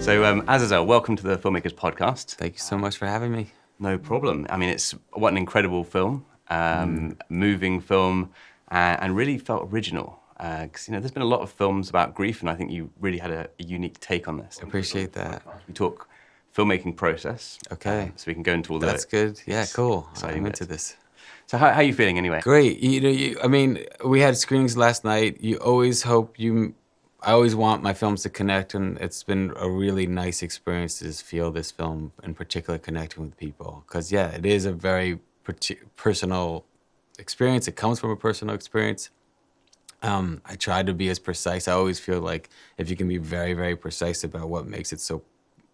So, Azazel, welcome to the Filmmakers Podcast. Thank you so much for having me. No problem. I mean, what an incredible film, moving film, and really felt original. Because there's been a lot of films about grief, and I think you really had a unique take on this. I appreciate that. We talk filmmaking process. Okay. So we can go into all That's good. Yeah, cool. I'm into bits. this. So how are you feeling anyway? Great. We had screenings last night. I always want my films to connect, and it's been a really nice experience to just feel this film in particular connecting with people. Because, yeah, it is a very personal experience. It comes from a personal experience. I try to be as precise. I always feel like if you can be very, very precise about what makes it so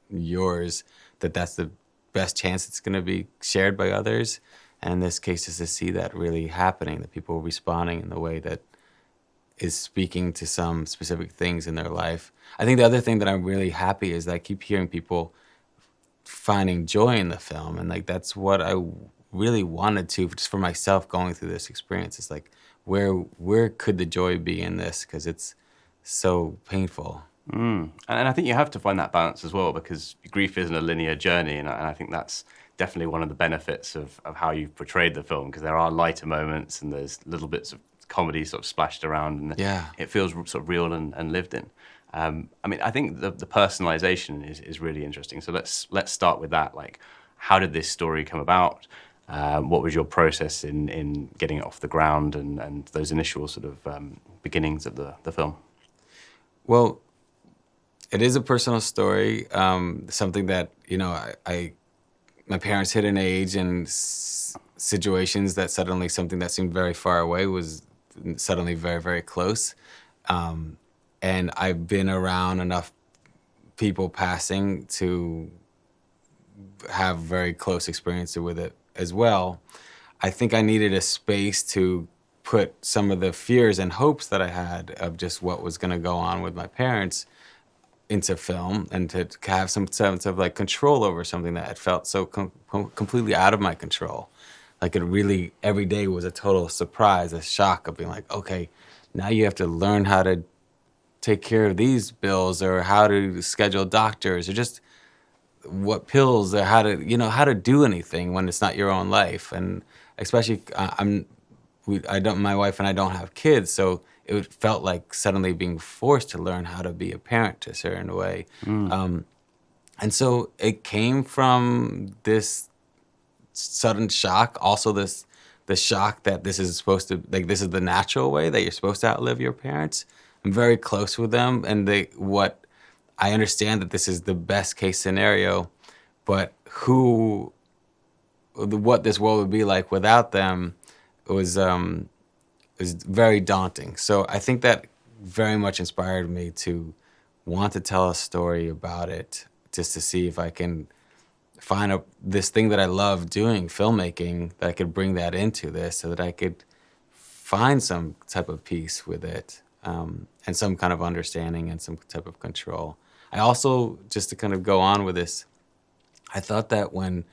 yours, that's the best chance it's going to be shared by others. And in this case, is to see that really happening, that people are responding in the way that is speaking to some specific things in their life. I think the other thing that I'm really happy is that I keep hearing people finding joy in the film. And that's what I really wanted to, just for myself going through this experience. It's like, where could the joy be in this? Because it's so painful. And I think you have to find that balance as well, because grief isn't a linear journey. And I think that's definitely one of the benefits of how you've portrayed the film, because there are lighter moments and there's little bits of comedy sort of splashed around, and it feels sort of real and lived in. I think the personalization is really interesting. So let's start with that. Like, how did this story come about? What was your process in getting it off the ground and those initial sort of beginnings of the film? Well, it is a personal story. Something that my parents hit an age and situations that suddenly something that seemed very far away was suddenly very, very close. And I've been around enough people passing to have very close experience with it as well. I think I needed a space to put some of the fears and hopes that I had of just what was going to go on with my parents into film, and to have some sense of control over something that had felt so completely out of my control. Like, it really, every day was a total surprise, a shock of being like, okay, now you have to learn how to take care of these bills, or how to schedule doctors, or just what pills, or how to do anything when it's not your own life. And especially, my wife and I don't have kids, so it felt like suddenly being forced to learn how to be a parent to a certain way. And so it came from this sudden shock, also the shock that this is supposed to, this is the natural way that you're supposed to outlive your parents. I'm very close with them, and I understand that this is the best case scenario, but what this world would be like without them was very daunting. So I think that very much inspired me to want to tell a story about it, just to see if I can find this thing that I love doing, filmmaking, that I could bring that into this, so that I could find some type of peace with it, and some kind of understanding and some type of control. I also, just to kind of go on with this, I thought that when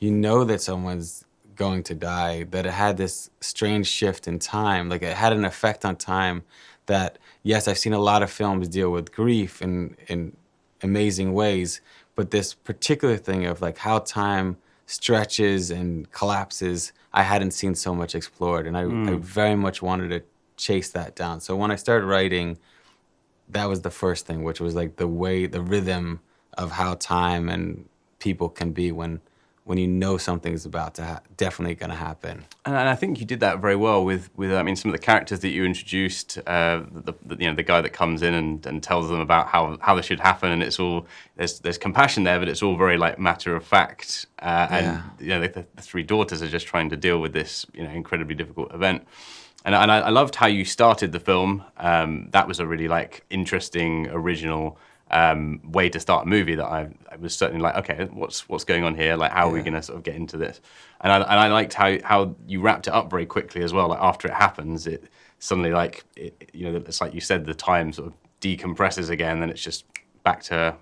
you know that someone's going to die, that it had this strange shift in time. Like, it had an effect on time that, yes, I've seen a lot of films deal with grief in amazing ways, but this particular thing of how time stretches and collapses, I hadn't seen so much explored, and I very much wanted to chase that down. So when I started writing, that was the first thing, which was the rhythm of how time and people can be when something's about to definitely going to happen. And I think you did that very well with some of the characters that you introduced. The guy that comes in and tells them about how this should happen, and it's all there's compassion there, but it's all very matter of fact. And the three daughters are just trying to deal with this incredibly difficult event. And I loved how you started the film. That was a really interesting, original way to start a movie that I was certainly okay, what's going on here? How are we going to sort of get into this? And I liked how you wrapped it up very quickly as well. After it happens, it suddenly it's like you said, the time sort of decompresses again, and it's just back to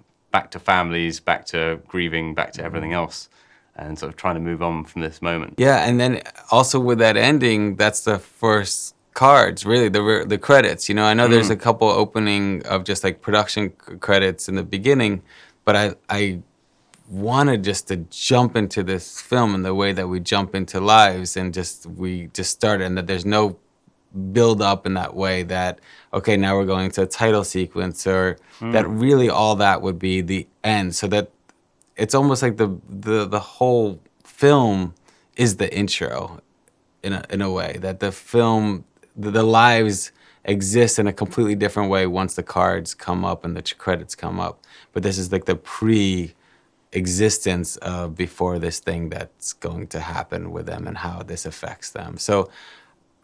families, back to grieving, back to everything else, and sort of trying to move on from this moment. Yeah, and then also with that ending, that's the first cards, really, the credits. I know there's a couple opening of just production credits in the beginning, but I wanted just to jump into this film in the way that we jump into lives, and we just started, and that there's no build up in that way that, okay, now we're going to a title sequence, or that really all that would be the end. So that it's almost like the whole film is the intro in a way, that the film, the lives exist in a completely different way once the cards come up and the credits come up. But this is like the pre-existence of before this thing that's going to happen with them and how this affects them. So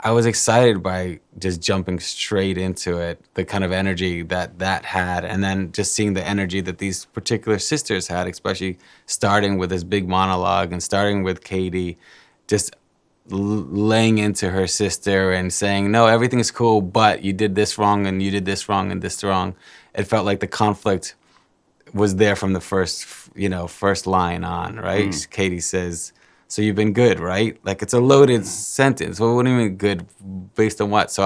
I was excited by just jumping straight into it, the kind of energy that had, and then just seeing the energy that these particular sisters had, especially starting with this big monologue and starting with Katie, just laying into her sister and saying, no, everything's cool, but you did this wrong and you did this wrong and this wrong. It felt like the conflict was there from the first line on, right? Katie says, so you've been good, right? Like, it's a loaded sentence. Well, what do you mean good? Based on what? So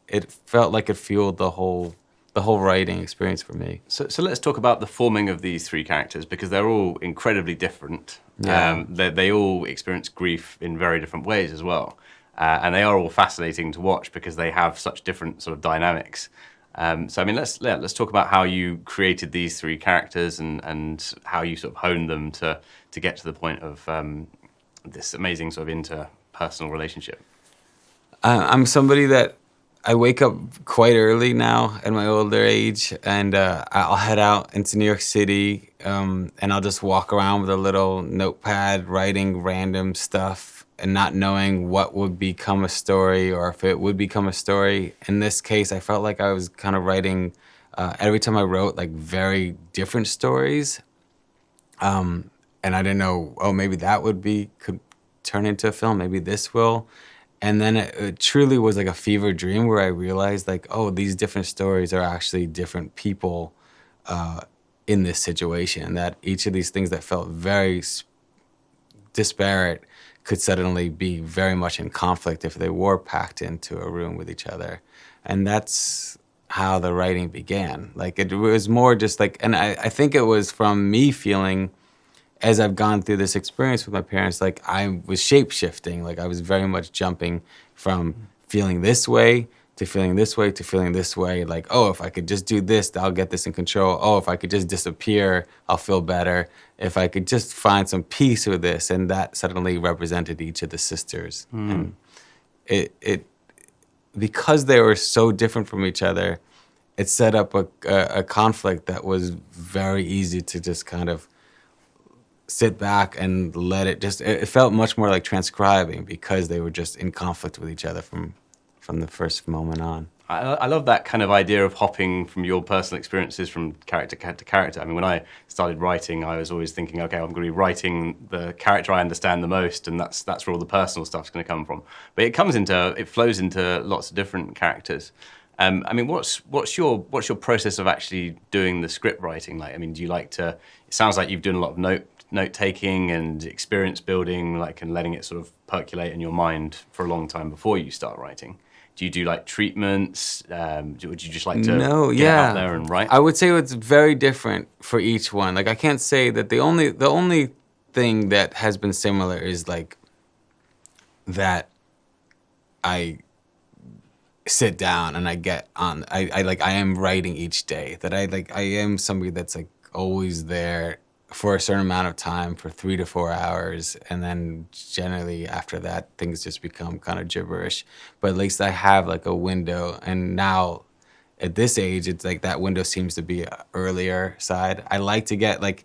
it felt like it fueled the whole writing experience for me. So let's talk about the forming of these three characters, because they're all incredibly different. Yeah. They all experience grief in very different ways as well. And they are all fascinating to watch because they have such different sort of dynamics. So I mean, let's talk about how you created these three characters and how you sort of honed them to get to the point of this amazing sort of interpersonal relationship. I'm somebody that I wake up quite early now at my older age, and I'll head out into New York City, and I'll just walk around with a little notepad, writing random stuff and not knowing what would become a story or if it would become a story. In this case, I felt like I was kind of writing, every time I wrote, like very different stories. And I didn't know, maybe that could turn into a film, maybe this will. And then it truly was like a fever dream where I realized, like, these different stories are actually different people in this situation, that each of these things that felt very disparate could suddenly be very much in conflict if they were packed into a room with each other. And that's how the writing began. Like, it was more just like, and I think it was from me feeling, as I've gone through this experience with my parents, like I was shape-shifting. Like, I was very much jumping from feeling this way to feeling this way to feeling this way. Like, if I could just do this, I'll get this in control. If I could just disappear, I'll feel better. If I could just find some peace with this. And that suddenly represented each of the sisters. And it because they were so different from each other, it set up a conflict that was very easy to just kind of sit back and let it just, it felt much more like transcribing because they were just in conflict with each other from the first moment on. I love that kind of idea of hopping from your personal experiences from character to character. I mean, when I started writing, I was always thinking, okay, I'm going to be writing the character I understand the most, and that's where all the personal stuff's going to come from. But it flows into lots of different characters. I mean, what's your process of actually doing the script writing like? I mean, do you like to? It sounds like you've done a lot of note taking and experience building, like, and letting it sort of percolate in your mind for a long time before you start writing. Do you do like treatments? Would you just like to get out there and write? I would say it's very different for each one. Like, I can't say that the only thing that has been similar is like that I sit down and I get on. I am writing each day. That I am somebody that's like always there for a certain amount of time, for 3 to 4 hours, and then generally after that things just become kind of gibberish. But at least I have like a window, and now at this age it's like that window seems to be a earlier side. I like to get like,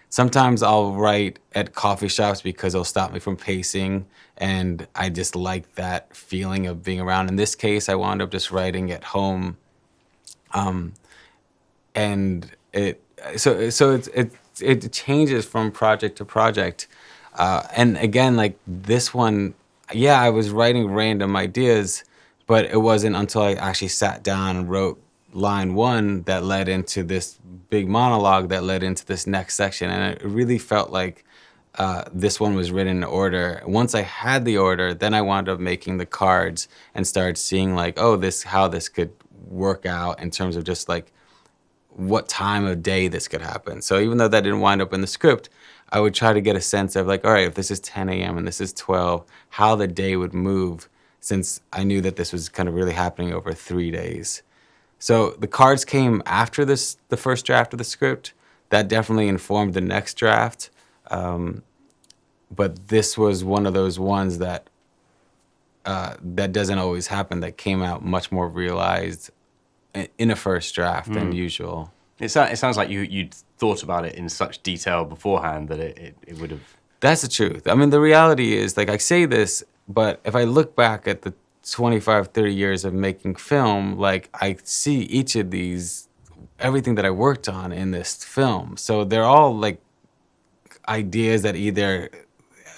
sometimes I'll write at coffee shops because it'll stop me from pacing, and I just like that feeling of being around. In this case, I wound up just writing at home, and it changes from project to project. And again, like this one, I was writing random ideas, but it wasn't until I actually sat down and wrote line 1 that led into this big monologue that led into this next section. And it really felt like this one was written in order. Once I had the order, then I wound up making the cards and started seeing like, how this could work out in terms of just like what time of day this could happen. So even though that didn't wind up in the script, I would try to get a sense of like, all right, if this is 10 a.m. and this is 12, how the day would move, since I knew that this was kind of really happening over 3 days. So the cards came after the first draft of the script. That definitely informed the next draft. But this was one of those ones that that doesn't always happen, that came out much more realized in a first draft than usual. It sounds like you'd thought about it in such detail beforehand that it would have... That's the truth. I mean, the reality is, like, I say this, but if I look back at the 25, 30 years of making film, like, I see each of these, everything that I worked on in this film. So they're all, like, ideas that either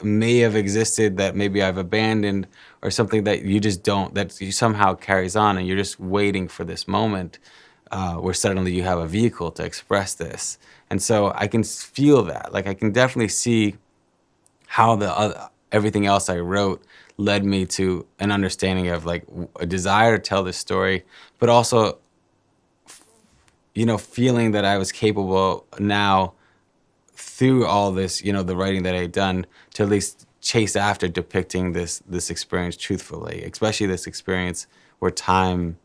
may have existed that maybe I've abandoned, or something that you just don't, that you somehow carries on, and you're just waiting for this moment where suddenly you have a vehicle to express this. And so I can feel that. Like, I can definitely see how everything else I wrote led me to an understanding of, like, a desire to tell this story, but also, feeling that I was capable now through all this, the writing that I had done, to at least chase after depicting this experience truthfully, especially this experience where time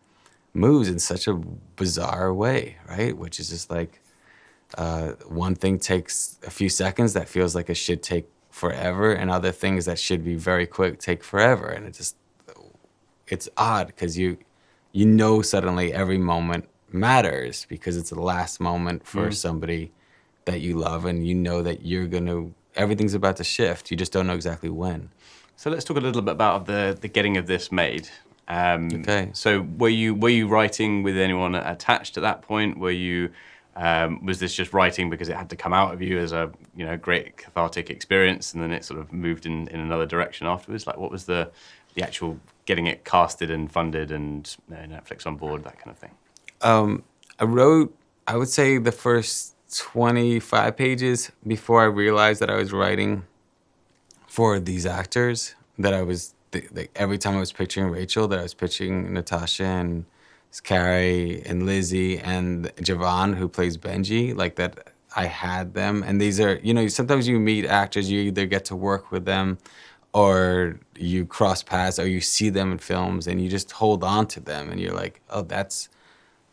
moves in such a bizarre way, right? Which is just like, one thing takes a few seconds that feels like it should take forever, and other things that should be very quick take forever. And it's odd, because you suddenly every moment matters, because it's the last moment for somebody that you love, and that everything's about to shift. You just don't know exactly when. So let's talk a little bit about the getting of this made. Okay. So were you writing with anyone attached at that point? Was this just writing because it had to come out of you as a great cathartic experience, and then it sort of moved in another direction afterwards? Like, what was the actual getting it casted and funded and Netflix on board, that kind of thing? I wrote, I would say, the first 25 pages before I realized that I was writing for these actors, that I was, every time I was picturing Rachel, that I was picturing Natasha and Carrie and Lizzie and Javon, who plays Benji, like that I had them. And these are, sometimes you meet actors, you either get to work with them, or you cross paths, or you see them in films and you just hold on to them, and you're like, oh,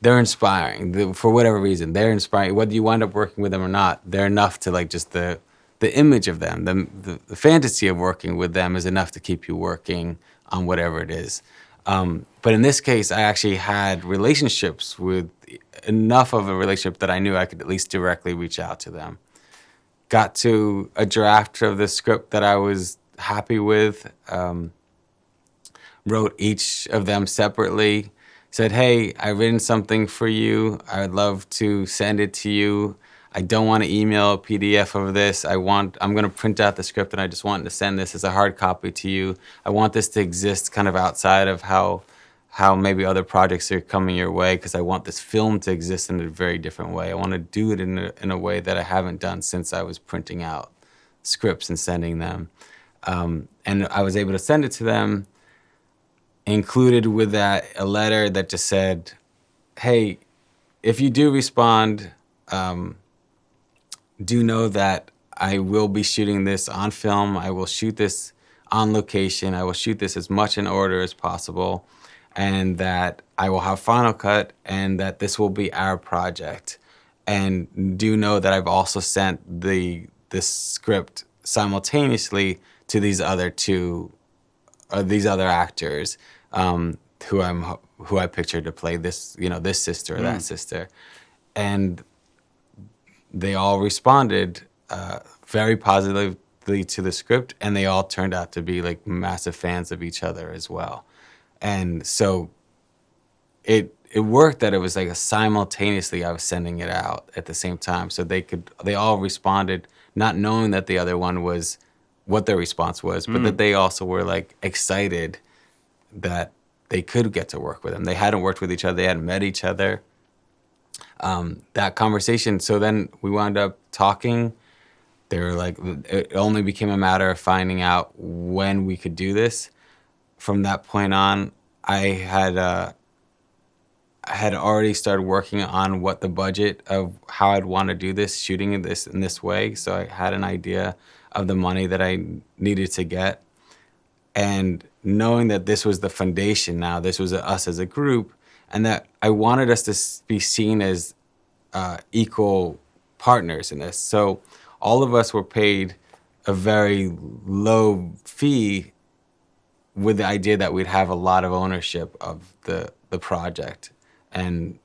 they're inspiring. For whatever reason, they're inspiring. Whether you wind up working with them or not, they're enough to, like, just the image of them, the fantasy of working with them is enough to keep you working on whatever it is. But in this case, I actually had relationships with enough of a relationship that I knew I could at least directly reach out to them. Got to a draft of the script that I was happy with, wrote each of them separately, said, hey, I've written something for you. I would love to send it to you. I don't want to email a PDF of this. I'm going to print out the script, and I just want to send this as a hard copy to you. I want this to exist kind of outside of how maybe other projects are coming your way, because I want this film to exist in a very different way. I want to do it in a way that I haven't done since I was printing out scripts and sending them. And I was able to send it to them. Included with that a letter that just said, hey, if you do respond, do know that I will be shooting this on film. I will shoot this on location. I will shoot this as much in order as possible, and that I will have Final Cut, and that this will be our project. And do know that I've also sent this script simultaneously to these other actors who I pictured to play this, this sister or that sister. And they all responded very positively to the script, and they all turned out to be, like, massive fans of each other as well. And so it worked that it was like simultaneously I was sending it out at the same time, so they all responded, not knowing that the other one was what their response was, but that they also were, like, excited that they could get to work with them. They hadn't worked with each other. They hadn't met each other. That conversation, so then we wound up talking. They were like, it only became a matter of finding out when we could do this. From that point on, I had already started working on what the budget of how I'd want to do this, shooting in this way. So I had an idea of the money that I needed to get. And knowing that this was the foundation now, this was us as a group, and that I wanted us to be seen as equal partners in this. So all of us were paid a very low fee with the idea that we'd have a lot of ownership of the project. And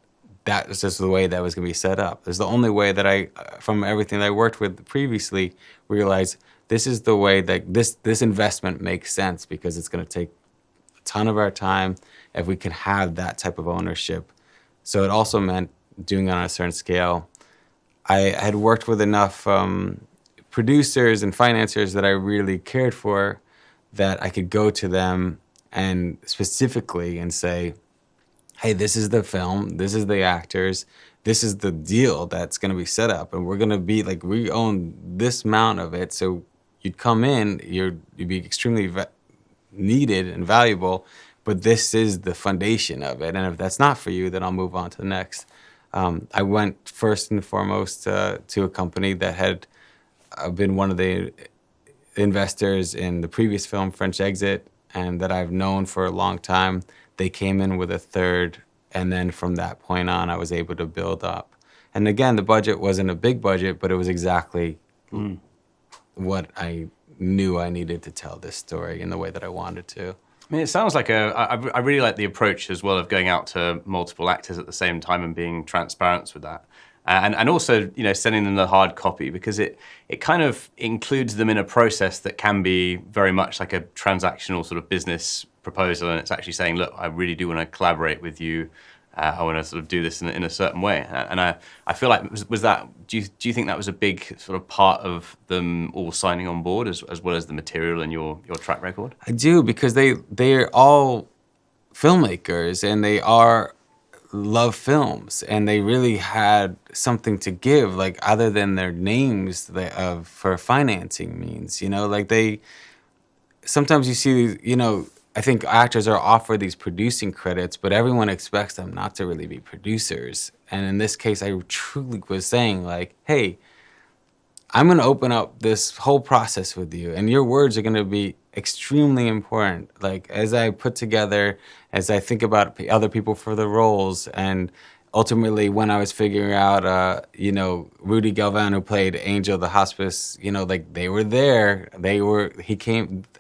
that was just the way that was going to be set up. It's the only way that I, from everything that I worked with previously, realized this is the way that this investment makes sense, because it's going to take a ton of our time if we can have that type of ownership. So it also meant doing it on a certain scale. I had worked with enough producers and financiers that I really cared for, that I could go to them and specifically and say, hey, this is the film, this is the actors, this is the deal that's going to be set up, and we're going to be like, we own this amount of it, so you'd come in, you'd be extremely needed and valuable, but this is the foundation of it, and if that's not for you, then I'll move on to the next. I went first and foremost to a company that had been one of the investors in the previous film, French Exit, and that I've known for a long time. They came in with a third, and then from that point on, I was able to build up. And again, the budget wasn't a big budget, but it was exactly what I knew I needed to tell this story in the way that I wanted to. I mean, it sounds like I really like the approach as well of going out to multiple actors at the same time and being transparent with that. And also, sending them the hard copy, because it kind of includes them in a process that can be very much like a transactional sort of business proposal, and it's actually saying, look, I really do want to collaborate with you. I want to sort of do this in a certain way. And I feel like, was that, do you think that was a big sort of part of them all signing on board, as well as the material and your track record? I do, because they're all filmmakers, and they love films, and they really had something to give, like, other than their names for financing means, like sometimes you see, I think actors are offered these producing credits, but everyone expects them not to really be producers. And in this case, I truly was saying, like, hey, I'm going to open up this whole process with you, and your words are going to be extremely important. Like, as I put together, as I think about other people for the roles, and ultimately when I was figuring out, Rudy Galvan, who played Angel, the hospice, like, they were there.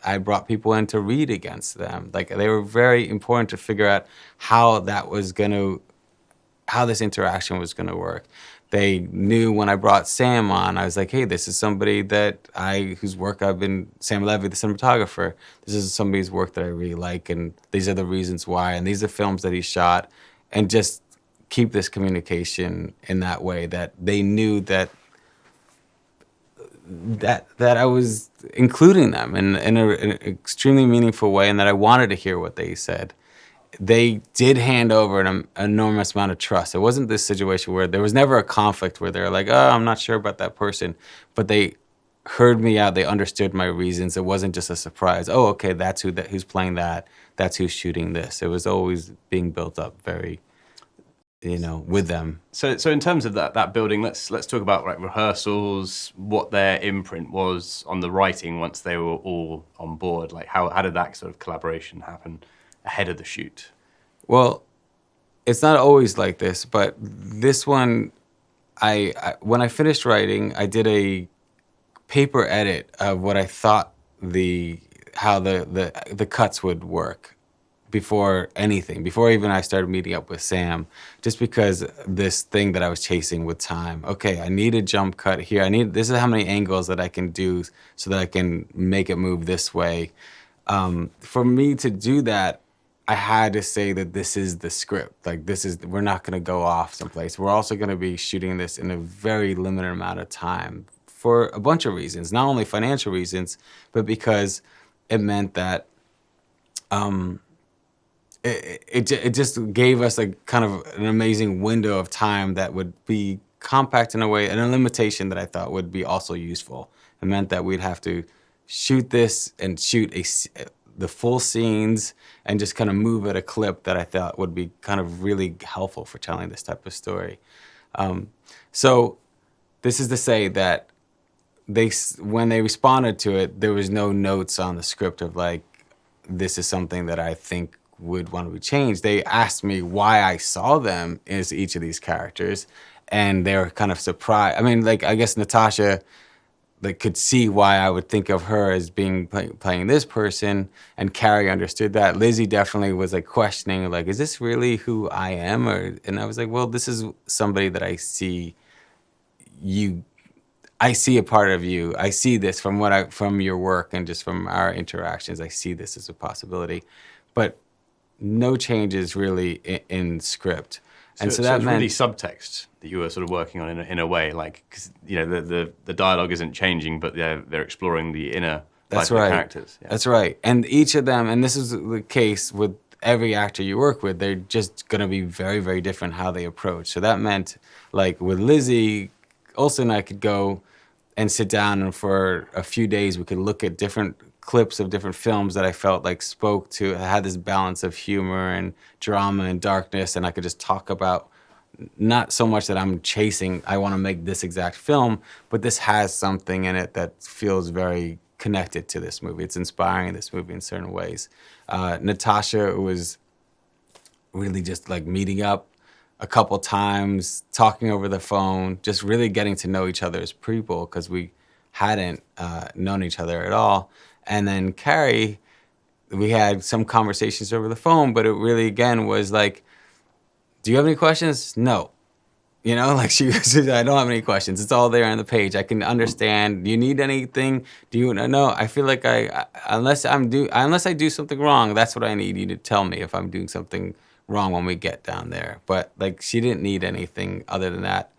I brought people in to read against them. Like, they were very important to figure out how this interaction was going to work. They knew when I brought Sam on, I was like, hey, this is somebody whose work Sam Levy, the cinematographer, this is somebody's work that I really like, and these are the reasons why, and these are films that he shot, and just keep this communication in that way, that they knew that I was including them in an extremely meaningful way, and that I wanted to hear what they said. They did hand over an enormous amount of trust. It wasn't this situation where there was never a conflict where they're like, oh, I'm not sure about that person. But they heard me out. They understood my reasons. It wasn't just a surprise. Oh, okay, that's who's playing that. That's who's shooting this. It was always being built up very, with them. So in terms of that building, let's talk about like rehearsals, what their imprint was on the writing once they were all on board. Like, how did that sort of collaboration happen ahead of the shoot? Well, it's not always like this, but this one, when I finished writing, I did a paper edit of what I thought how the cuts would work before even I started meeting up with Sam, just because this thing that I was chasing with time. Okay, I need a jump cut here. This is how many angles that I can do so that I can make it move this way. For me to do that, I had to say that this is the script. Like, we're not going to go off someplace. We're also going to be shooting this in a very limited amount of time for a bunch of reasons, not only financial reasons, but because it meant that it just gave us a kind of an amazing window of time that would be compact in a way, and a limitation that I thought would be also useful. It meant that we'd have to shoot this and shoot the full scenes and just kind of move at a clip that I thought would be kind of really helpful for telling this type of story. So this is to say that when they responded to it, there was no notes on the script of like, this is something that I think would want to be changed. They asked me why I saw them as each of these characters, and they were kind of surprised. I mean, like, I guess Natasha could see why I would think of her as being playing this person, and Carrie understood that. Lizzie definitely was like questioning, like, is this really who I am? And I was like, well, this is somebody that I see a part of you. I see this from your work and just from our interactions. I see this as a possibility, but no changes really in script. And so that it's meant really subtext that you were sort of working on in a way, like, because the dialogue isn't changing, but they're exploring the inner life of the characters. Yeah. That's right. And each of them, and this is the case with every actor you work with, they're just going to be very, very different how they approach. So that meant, like with Lizzie, Olsen and I could go and sit down, and for a few days we could look at different clips of different films that I felt like spoke to, had this balance of humor and drama and darkness, and I could just talk about, not so much that I'm chasing, I want to make this exact film, but this has something in it that feels very connected to this movie. It's inspiring this movie in certain ways. Natasha was really just like meeting up a couple times, talking over the phone, just really getting to know each other as people, because we hadn't known each other at all. And then Carrie, we had some conversations over the phone, but it really, again, was like, do you have any questions? No. Like she said, I don't have any questions. It's all there on the page. I can understand. Do you need anything? No, I feel like unless I do something wrong, that's what I need you to tell me if I'm doing something wrong when we get down there. But like, she didn't need anything other than that.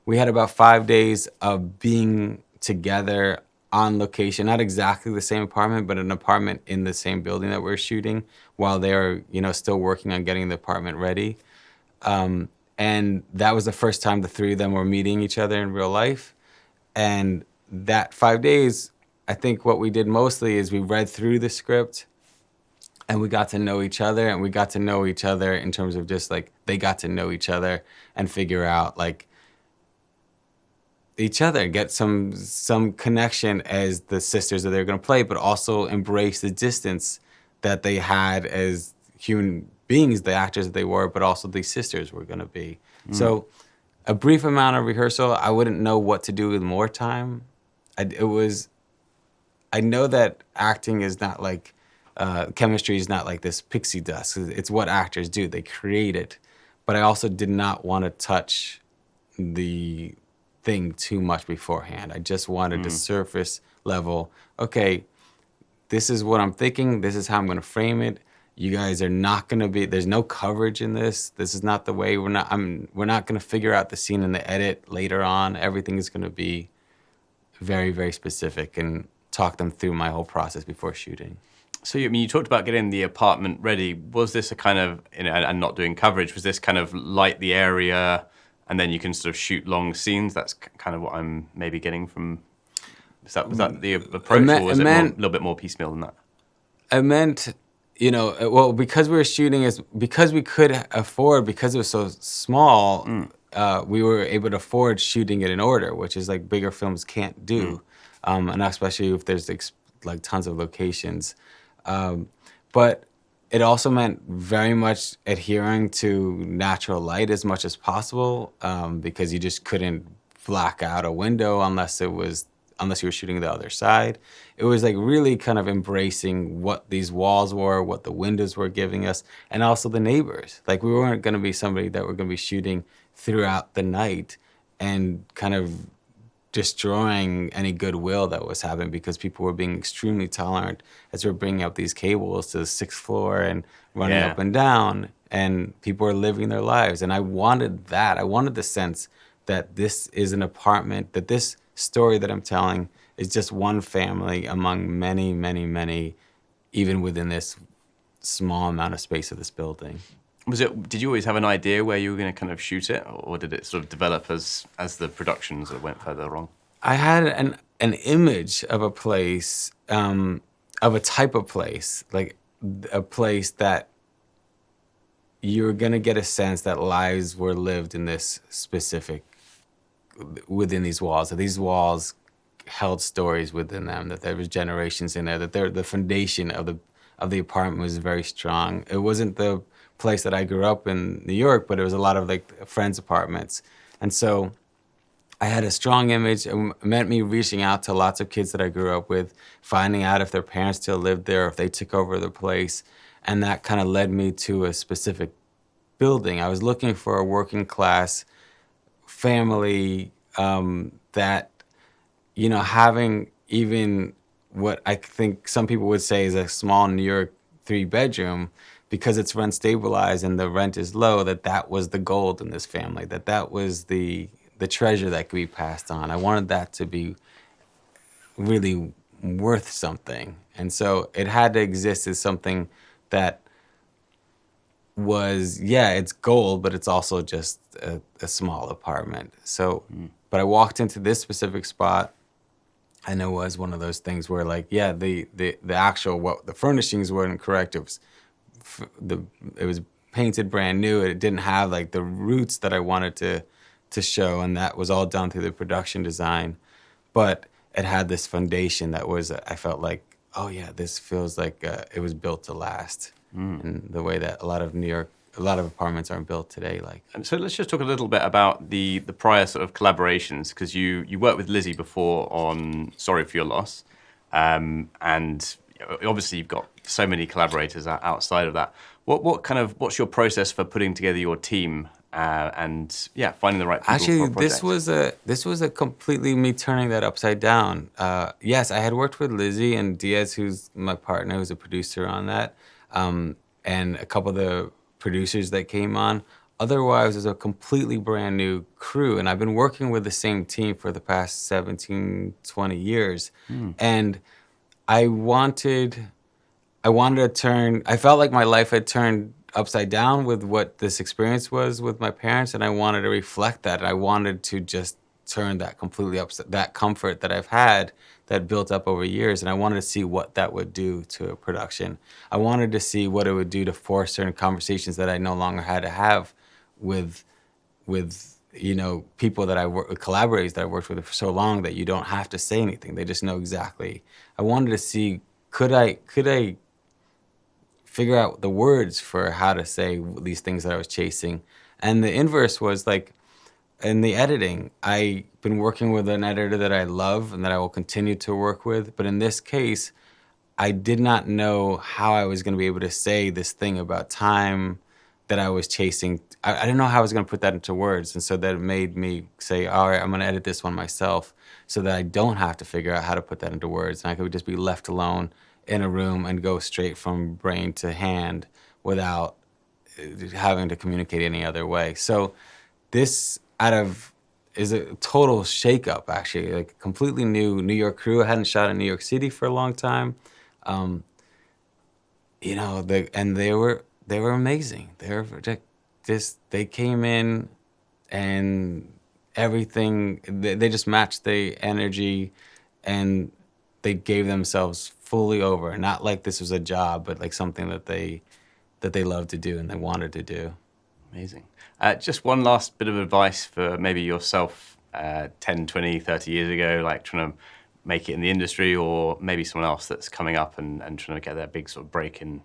We had about 5 days of being together on location, not exactly the same apartment, but an apartment in the same building that we're shooting, while they were, still working on getting the apartment ready. And that was the first time the three of them were meeting each other in real life. And that 5 days, I think what we did mostly is we read through the script and we got to know each other, and we got to know each other in terms of just like, they got to know each other and figure out like each other, get some connection as the sisters that they're going to play, but also embrace the distance that they had as human beings, the actors that they were, but also the sisters were going to be. So a brief amount of rehearsal. I wouldn't know what to do with more time. I know that acting is not like, chemistry is not like this pixie dust. It's what actors do. They create it. But I also did not want to touch the thing too much beforehand. I just wanted the surface level. Okay, this is what I'm thinking. This is how I'm going to frame it. You guys are not going to be, there's no coverage in this. This is not the way. We're not going to figure out the scene in the edit later on. Everything is going to be very, very specific, and talk them through my whole process before shooting. So you talked about getting the apartment ready. Was this a kind of, and not doing coverage, was this kind of light the area and then you can sort of shoot long scenes? That's kind of what I'm maybe getting from, was that the approach, or was it a little bit more piecemeal than that? I meant, well, because we were shooting, because we could afford, because it was so small, we were able to afford shooting it in order, which is like bigger films can't do. And especially if there's like tons of locations. But it also meant very much adhering to natural light as much as possible, because you just couldn't black out a window unless you were shooting the other side. It was like really kind of embracing what these walls were, what the windows were giving us, and also the neighbors. Like, we weren't going to be somebody that were going to be shooting throughout the night and kind of destroying any goodwill that was happening, because people were being extremely tolerant as we were bringing up these cables to the 6th floor and running up and down, and people were living their lives. And I wanted that. I wanted the sense that this is an apartment, that this story that I'm telling is just one family among many, many, many, even within this small amount of space of this building. Did you always have an idea where you were going to kind of shoot it, or did it sort of develop as the productions went further along? I had an image of a place, and of a type of place, like a place that you're gonna get a sense that lives were lived in this specific, within these walls. That these walls held stories within them. That there was generations in there. That the foundation of the apartment was very strong. It wasn't the place that I grew up in, New York, but it was a lot of like friends' apartments, and so I had a strong image. It meant me reaching out to lots of kids that I grew up with, finding out if their parents still lived there, if they took over the place. And that kind of led me to a specific building. I was looking for a working class family that, having even what I think some people would say is a small New York 3-bedroom, because it's rent stabilized and the rent is low, that was the gold in this family, that was the treasure that could be passed on. I wanted that to be really worth something. And so it had to exist as something that was, it's gold, but it's also just a small apartment. So, but I walked into this specific spot, and it was one of those things where, like, the actual, the furnishings weren't correct. It was painted brand new. It didn't have like the roots that I wanted to show, and that was all done through the production design. But it had this foundation that was, I felt like, oh yeah, this feels like it was built to last, in the way that a lot of apartments aren't built today. Like, and so let's just talk a little bit about the prior sort of collaborations, because you worked with Lizzie before on Sorry for Your Loss, and obviously you've got so many collaborators outside of that. What's your process for putting together your team and finding the right people? Actually, for a project? this was a completely me turning that upside down. Yes, I had worked with Lizzie and Diaz, who's my partner, who's a producer on that, and a couple of the producers that came on. Otherwise, it was a completely brand new crew, and I've been working with the same team for the past 17, 20 years, and I wanted to turn. I felt like my life had turned upside down with what this experience was with my parents, and I wanted to reflect that. I wanted to just turn that completely upside, that comfort that I've had that built up over years, and I wanted to see what that would do to a production. I wanted to see what it would do to force certain conversations that I no longer had to have with people that collaborators that I worked with for so long, that you don't have to say anything. They just know exactly. I wanted to see, could I figure out the words for how to say these things that I was chasing. And the inverse was, like, in the editing, I've been working with an editor that I love and that I will continue to work with. But in this case, I did not know how I was going to be able to say this thing about time that I was chasing. I didn't know how I was going to put that into words. And so that made me say, all right, I'm going to edit this one myself so that I don't have to figure out how to put that into words. And I could just be left alone in a room and go straight from brain to hand without having to communicate any other way. So this is a total shakeup, actually, like a completely new New York crew. I hadn't shot in New York City for a long time. And they were amazing. They came in and everything, they just matched the energy, and they gave themselves fully over. Not like this was a job, but like something that they loved to do and they wanted to do. Amazing. Just one last bit of advice for maybe yourself 10, 20, 30 years ago, like trying to make it in the industry, or maybe someone else that's coming up and trying to get their big sort of break in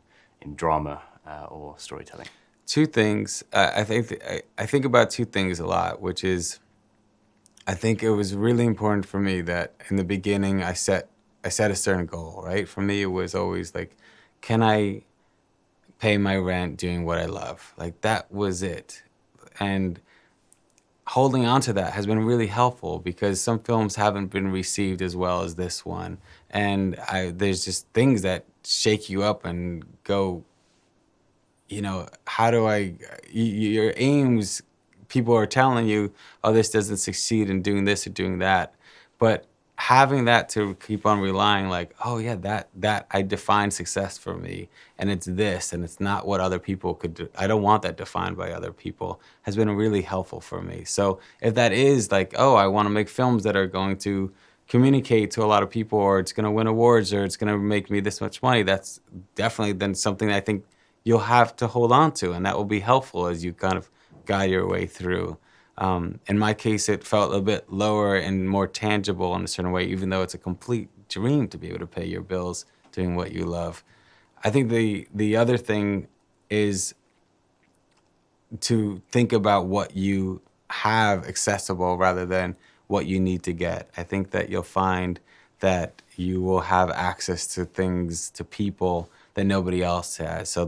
drama or storytelling. Two things. I think about two things a lot, which is, I think it was really important for me that in the beginning I set a certain goal, right? For me, it was always like, can I pay my rent doing what I love? Like, that was it. And holding on to that has been really helpful, because some films haven't been received as well as this one. And there's just things that shake you up and go, how do your aims, people are telling you, oh, this doesn't succeed in doing this or doing that. But having that to keep on relying, like, oh yeah, that I define success for me, and it's this, and it's not what other people could do. I don't want that defined by other people, has been really helpful for me. So if that is like, oh, I want to make films that are going to communicate to a lot of people, or it's going to win awards, or it's going to make me this much money, that's definitely then something that I think you'll have to hold on to, and that will be helpful as you kind of guide your way through. In my case, it felt a bit lower and more tangible in a certain way, even though it's a complete dream to be able to pay your bills doing what you love. I think the other thing is to think about what you have accessible rather than what you need to get. I think that you'll find that you will have access to things, to people that nobody else has. So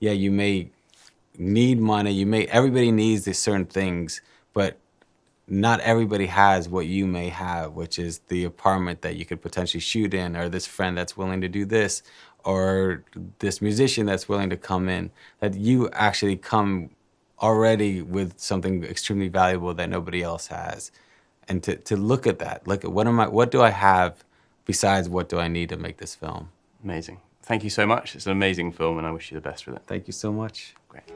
you may need money, everybody needs these certain things, but not everybody has what you may have, which is the apartment that you could potentially shoot in, or this friend that's willing to do this, or this musician that's willing to come in. That you actually come already with something extremely valuable that nobody else has. And to look at that, look at what do I have besides what do I need to make this film? Amazing. Thank you so much. It's an amazing film, and I wish you the best with it. Thank you so much. Great.